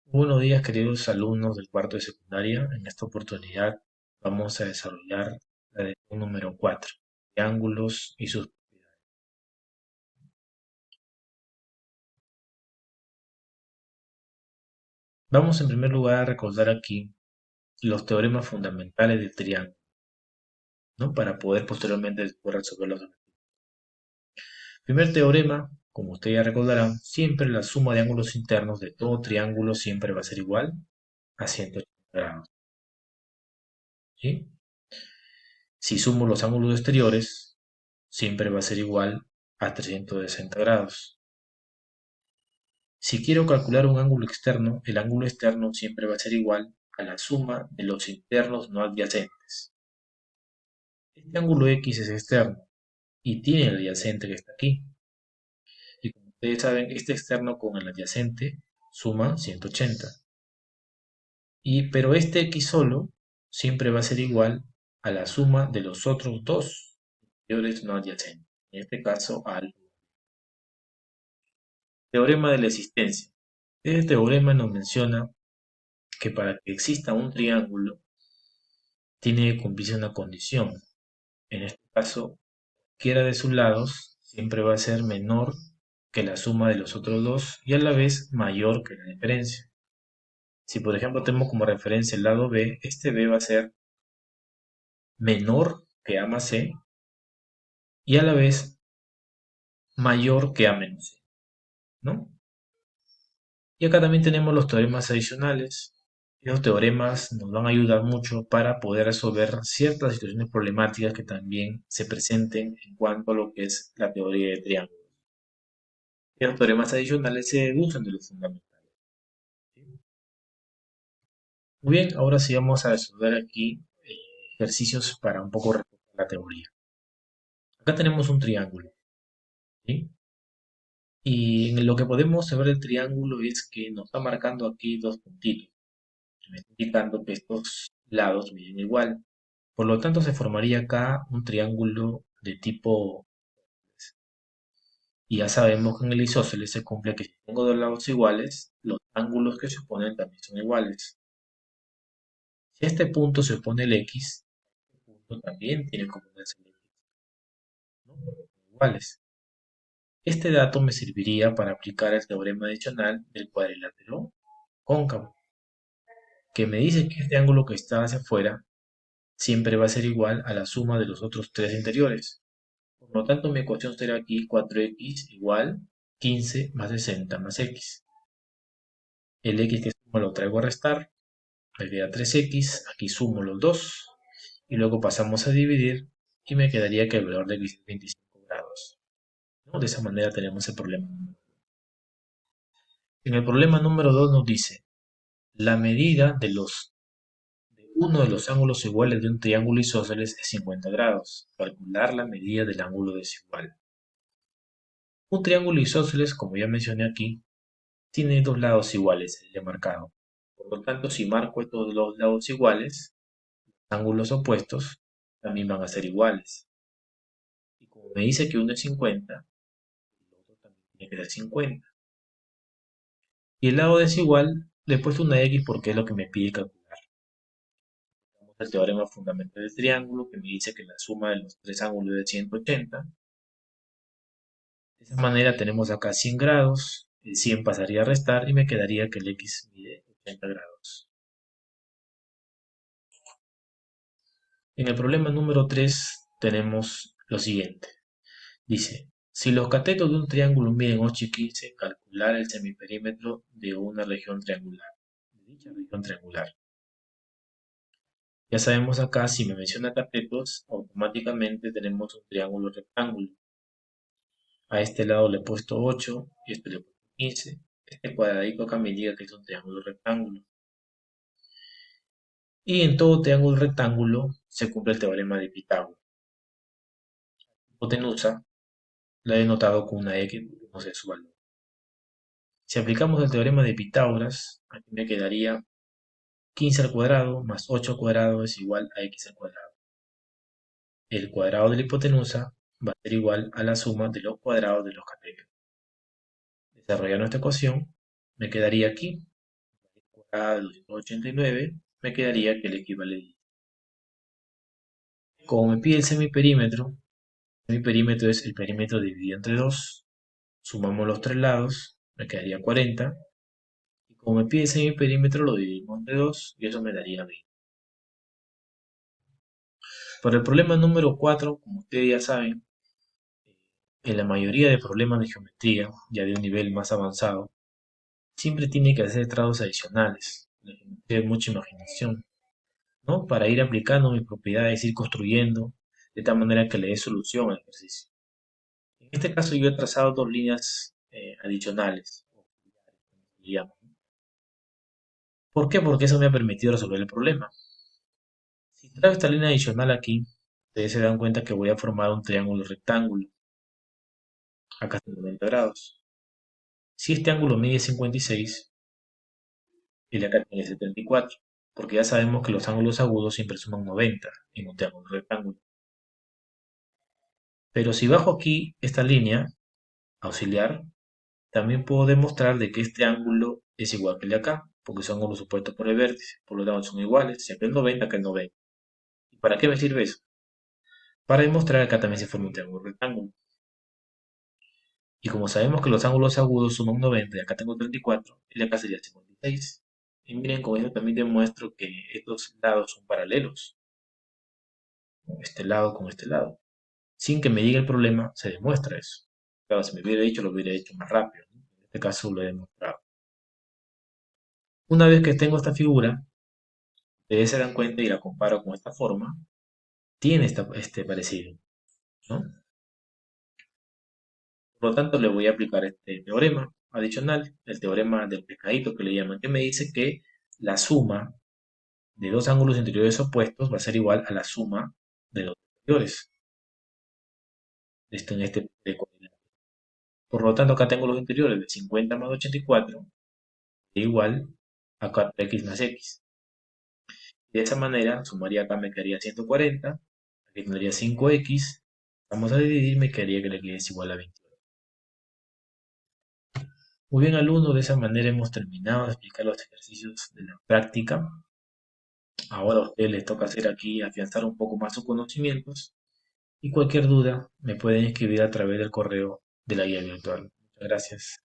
Buenos días, queridos alumnos del cuarto de secundaria. En esta oportunidad vamos a desarrollar la lección número 4, triángulos y sus propiedades. Vamos en primer lugar a recordar aquí los teoremas fundamentales del triángulo, ¿no? Para poder posteriormente después resolverlos. Primer teorema, como ustedes ya recordarán, siempre la suma de ángulos internos de todo triángulo siempre va a ser igual a 180 grados, ¿sí? Si sumo los ángulos exteriores, siempre va a ser igual a 360 grados. Si quiero calcular un ángulo externo, el ángulo externo siempre va a ser igual a la suma de los internos no adyacentes. Este ángulo X es externo y tiene el adyacente que está aquí. Y como ustedes saben, este externo con el adyacente suma 180. Pero este X solo siempre va a ser igual a la suma de los otros dos interiores no adyacentes. En este caso, al teorema de la existencia. Este teorema nos menciona que para que exista un triángulo, tiene que cumplirse una condición. En este caso, cualquiera de sus lados siempre va a ser menor que la suma de los otros dos y a la vez mayor que la diferencia. Si por ejemplo tenemos como referencia el lado B, este B va a ser menor que A más C y a la vez mayor que A menos C, ¿no? Y acá también tenemos los teoremas adicionales. Los teoremas nos van a ayudar mucho para poder resolver ciertas situaciones problemáticas que también se presenten en cuanto a lo que es la teoría de triángulos. Los teoremas adicionales se deducen de los fundamentales. Muy bien, ahora sí vamos a resolver aquí ejercicios para un poco reforzar la teoría. Acá tenemos un triángulo, ¿sí? Y en lo que podemos saber del triángulo es que nos está marcando aquí dos puntitos, que me está indicando que estos lados miden igual. Por lo tanto, se formaría acá un triángulo de tipo, y ya sabemos que en el isósceles se cumple que si tengo dos lados iguales, los ángulos que se oponen también son iguales. Si a este punto se opone el X, este punto también tiene que oponerse el X, ¿no? Porque son iguales. Este dato me serviría para aplicar el teorema adicional del cuadrilátero cóncavo, que me dice que este ángulo que está hacia afuera siempre va a ser igual a la suma de los otros tres interiores. Por lo tanto, mi ecuación será aquí 4x igual 15 más 60 más x. El x que sumo lo traigo a restar, me queda 3x, aquí sumo los dos, y luego pasamos a dividir, y me quedaría que el valor de x es 25 grados, ¿no? De esa manera tenemos el problema. En el problema número 2 nos dice, la medida de uno de los ángulos iguales de un triángulo isósceles es 50 grados. Calcular la medida del ángulo desigual. Un triángulo isósceles, como ya mencioné aquí, tiene dos lados iguales, el ya marcado. Por lo tanto, si marco estos dos lados iguales, los ángulos opuestos también van a ser iguales. Y como me dice que uno es 50, el otro también tiene que ser 50. Y el lado desigual le he puesto una X porque es lo que me pide calcular. Vamos al teorema fundamental del triángulo que me dice que la suma de los tres ángulos es de 180. De esa manera tenemos acá 100 grados, el 100 pasaría a restar y me quedaría que el X mide 80 grados. En el problema número 3 tenemos lo siguiente. Dice, si los catetos de un triángulo miden 8 y 15, calcular el semiperímetro de una región triangular, de dicha región triangular. Ya sabemos acá, si me menciona catetos, automáticamente tenemos un triángulo rectángulo. A este lado le he puesto 8 y este le he puesto 15. Este cuadradito acá me indica que es un triángulo rectángulo. Y en todo triángulo rectángulo se cumple el teorema de Pitágoras. La hipotenusa la he denotado con una X porque no sé su valor. Si aplicamos el teorema de Pitágoras, aquí me quedaría 15 al cuadrado más 8 al cuadrado es igual a x al cuadrado. El cuadrado de la hipotenusa va a ser igual a la suma de los cuadrados de los catetos. Desarrollando esta ecuación, me quedaría aquí acá de 289, me quedaría que el equivalente. Como me pide el semiperímetro es el perímetro dividido entre 2, sumamos los tres lados, me quedaría 40, y como me pide el semiperímetro lo dividimos entre 2 y eso me daría 20. Para el problema número 4, como ustedes ya saben, en la mayoría de problemas de geometría, ya de un nivel más avanzado, siempre tiene que hacer trados adicionales. La geometría es mucha imaginación, ¿no? Para ir aplicando mis propiedades, ir construyendo, de tal manera que le dé solución al ejercicio. En este caso yo he trazado dos líneas adicionales, digamos. ¿Por qué? Porque eso me ha permitido resolver el problema. Si traigo esta línea adicional aquí, ustedes se dan cuenta que voy a formar un triángulo rectángulo, acá está 90 grados. Si este ángulo mide 56, el de acá tiene 74, porque ya sabemos que los ángulos agudos siempre suman 90 en un triángulo rectángulo. Pero si bajo aquí esta línea auxiliar, también puedo demostrar de que este ángulo es igual que el de acá, porque son ángulos opuestos por el vértice, por lo tanto son iguales, si acá es 90, acá es 90. ¿Y para qué me sirve eso? Para demostrar que acá también se forma un triángulo rectángulo. Y como sabemos que los ángulos agudos suman 90 y acá tengo 34, el de acá sería 56. Y miren, con eso también demuestro que estos lados son paralelos, este lado con este lado. Sin que me diga el problema, se demuestra eso. Claro, si me hubiera dicho, lo hubiera hecho más rápido, ¿no? En este caso lo he demostrado. Una vez que tengo esta figura, ustedes se dan cuenta y la comparo con esta forma, tiene este parecido, ¿no? Por lo tanto, le voy a aplicar este teorema adicional, el teorema del pescadito que le llaman, que me dice que la suma de dos ángulos interiores opuestos va a ser igual a la suma de los exteriores. Esto en este de coordenadas. Por lo tanto, acá tengo los interiores de 50 más 84 es igual a 4x más x. De esa manera, sumaría acá me quedaría 140, aquí tendría 5x, vamos a dividir, me quedaría que le es igual a 21. Muy bien, alumnos, de esa manera hemos terminado de explicar los ejercicios de la práctica. Ahora a ustedes les toca hacer aquí, afianzar un poco más sus conocimientos y cualquier duda me pueden escribir a través del correo de la guía virtual. Muchas gracias.